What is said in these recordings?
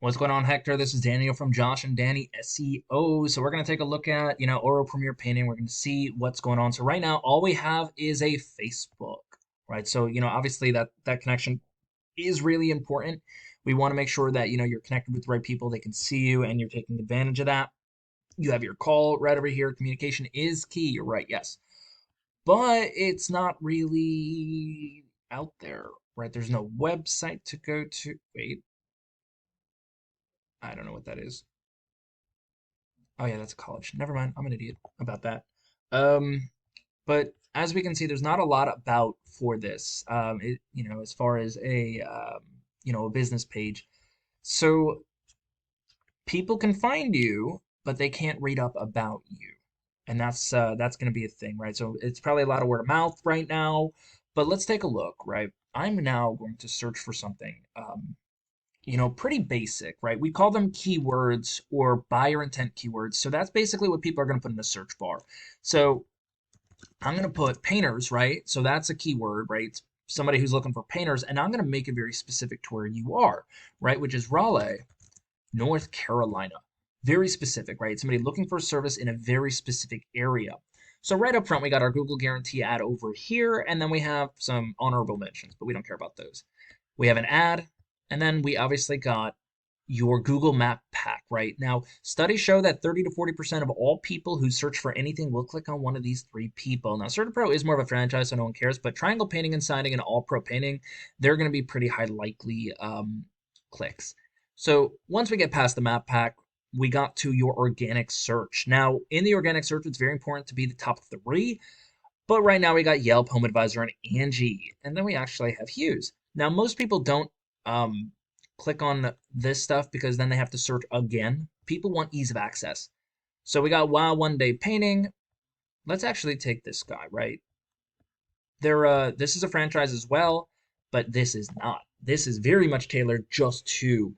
What's going on, Hector? This is Daniel from Josh and Danny SEO. So we're going to take a look at, Oro Premiere Painting. We're going to see what's going on. So right now, all we have is a Facebook, right? So, obviously that connection is really important. We want to make sure that, you're connected with the right people. They can see you and you're taking advantage of that. You have your call right over here. Communication is key. You're right. Yes. But it's not really out there, right? There's no website to go to. Wait, I don't know what that is. Oh yeah, that's college. Never mind. I'm an idiot about that. Um, but as we can see, there's not a lot about for this. As far as a business page. So people can find you, but they can't read up about you, and that's going to be a thing, right? So it's probably a lot of word of mouth right now. But let's take a look, right? I'm now going to search for something. Pretty basic, right? We call them keywords or buyer intent keywords. So that's basically what people are going to put in the search bar. So I'm going to put painters, right? So that's a keyword, right? It's somebody who's looking for painters. And I'm going to make it very specific to where you are, right? Which is Raleigh, North Carolina. Very specific, right? Somebody looking for a service in a very specific area. So right up front, we got our Google guarantee ad over here, and then we have some honorable mentions, but we don't care about those. We have an ad, and then we obviously got your Google Map pack, right? Now, studies show that 30 to 40% of all people who search for anything will click on one of these three people. Now, Certain Pro is more of a franchise, so no one cares, but Triangle Painting and Siding and All Pro Painting, they're going to be pretty high likely clicks. So once we get past the map pack, we got to your organic search. Now, in the organic search, it's very important to be the top three, but right now we got Yelp, Home Advisor, and Angie, and then we actually have Hughes. Now, most people don't um, click on this stuff because then they have to search again. People want ease of access. So we got Wow One Day Painting. Let's actually take this guy, right? This is a franchise as well, but this is not. This is very much tailored just to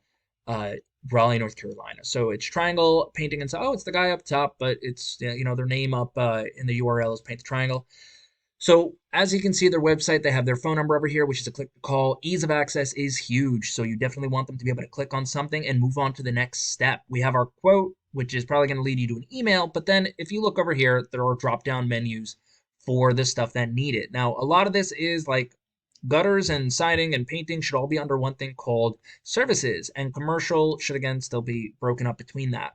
uh, Raleigh, North Carolina. So it's Triangle Painting and so it's the guy up top, but it's their name up in the URL is Paint the Triangle. So as you can see, their website, they have their phone number over here, which is a click to call. Ease of access is huge. So you definitely want them to be able to click on something and move on to the next step. We have our quote, which is probably going to lead you to an email. But then if you look over here, there are drop down menus for the stuff that need it. Now, a lot of this is like gutters and siding and painting should all be under one thing called services, and commercial should again still be broken up between that.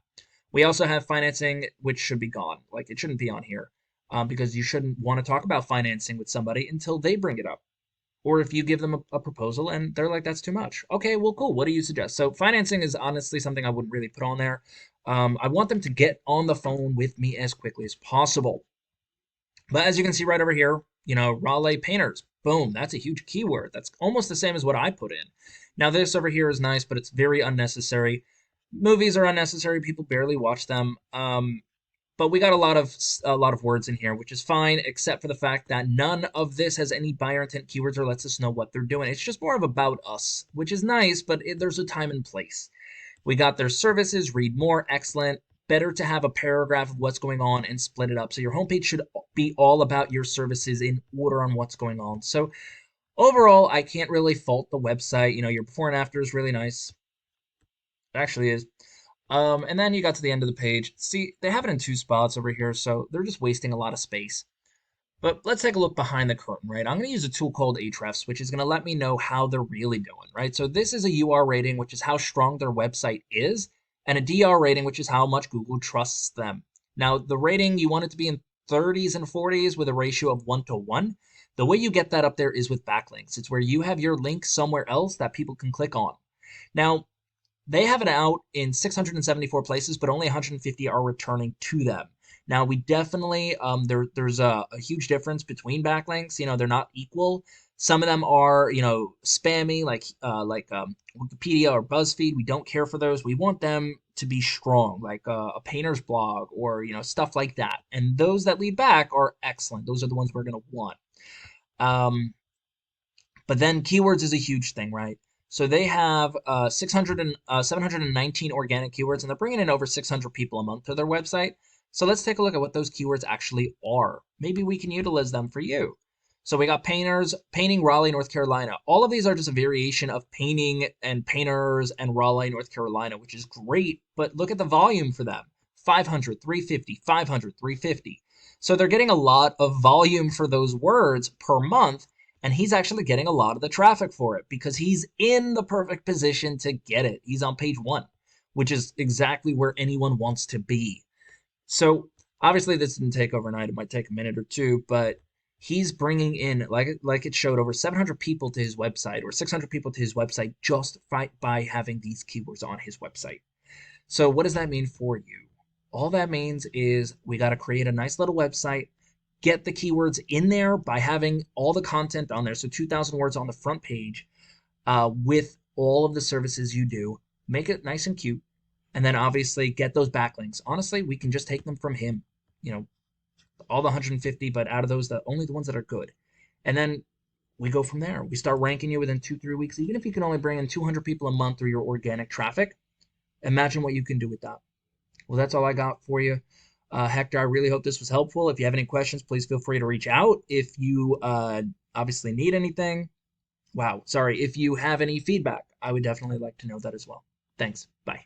We also have financing, which should be gone. Like it shouldn't be on here because you shouldn't want to talk about financing with somebody until they bring it up. Or if you give them a proposal and they're like, that's too much. Okay, well, cool. What do you suggest? So, financing is honestly something I wouldn't really put on there. I want them to get on the phone with me as quickly as possible. But as you can see right over here, Raleigh painters. Boom, that's a huge keyword. That's almost the same as what I put in. Now, this over here is nice, but it's very unnecessary. Movies are unnecessary. People barely watch them. But we got a lot of words in here, which is fine, except for the fact that none of this has any buyer intent keywords or lets us know what they're doing. It's just more of about us, which is nice, but there's a time and place. We got their services, read more, excellent. Better to have a paragraph of what's going on and split it up. So your homepage should be all about your services in order on what's going on. So overall, I can't really fault the website. Your before and after is really nice. It actually is. And then you got to the end of the page. See, they have it in two spots over here, so they're just wasting a lot of space. But let's take a look behind the curtain, right? I'm going to use a tool called Ahrefs, which is going to let me know how they're really doing, right? So this is a UR rating, which is how strong their website is, and a DR rating, which is how much Google trusts them. Now, the rating, you want it to be in 30s and 40s with a ratio of 1 to 1. The way you get that up there is with backlinks. It's where you have your link somewhere else that people can click on. Now, they have it out in 674 places, but only 150 are returning to them. Now, we definitely there's a huge difference between backlinks. They're not equal. Some of them are spammy, like Wikipedia or BuzzFeed. We don't care for those. We want them to be strong, like a painter's blog or stuff like that. And those that lead back are excellent. Those are the ones we're gonna want. Um, but then keywords is a huge thing, right? So they have 719 organic keywords, and they're bringing in over 600 people a month to their website. So let's take a look at what those keywords actually are. Maybe we can utilize them for you. So we got painters, painting Raleigh, North Carolina. All of these are just a variation of painting and painters and Raleigh, North Carolina, which is great. But look at the volume for them: 500, 350, 500, 350. So they're getting a lot of volume for those words per month. And he's actually getting a lot of the traffic for it because he's in the perfect position to get it. He's on page one, which is exactly where anyone wants to be. So obviously this didn't take overnight. It might take a minute or two, but he's bringing in, like it showed, over 700 people to his website or 600 people to his website just by having these keywords on his website. So what does that mean for you? All that means is we got to create a nice little website, get the keywords in there by having all the content on there. So 2,000 words on the front page, with all of the services you do. Make it nice and cute, and then obviously get those backlinks. Honestly, we can just take them from him. You know, all the 150, but out of those, only the ones that are good. And then we go from there. We start ranking you within 2, 3 weeks. Even if you can only bring in 200 people a month through your organic traffic, imagine what you can do with that. Well, that's all I got for you. Hector, I really hope this was helpful. If you have any questions, please feel free to reach out. If you obviously need anything, wow, sorry, if you have any feedback, I would definitely like to know that as well. Thanks. Bye.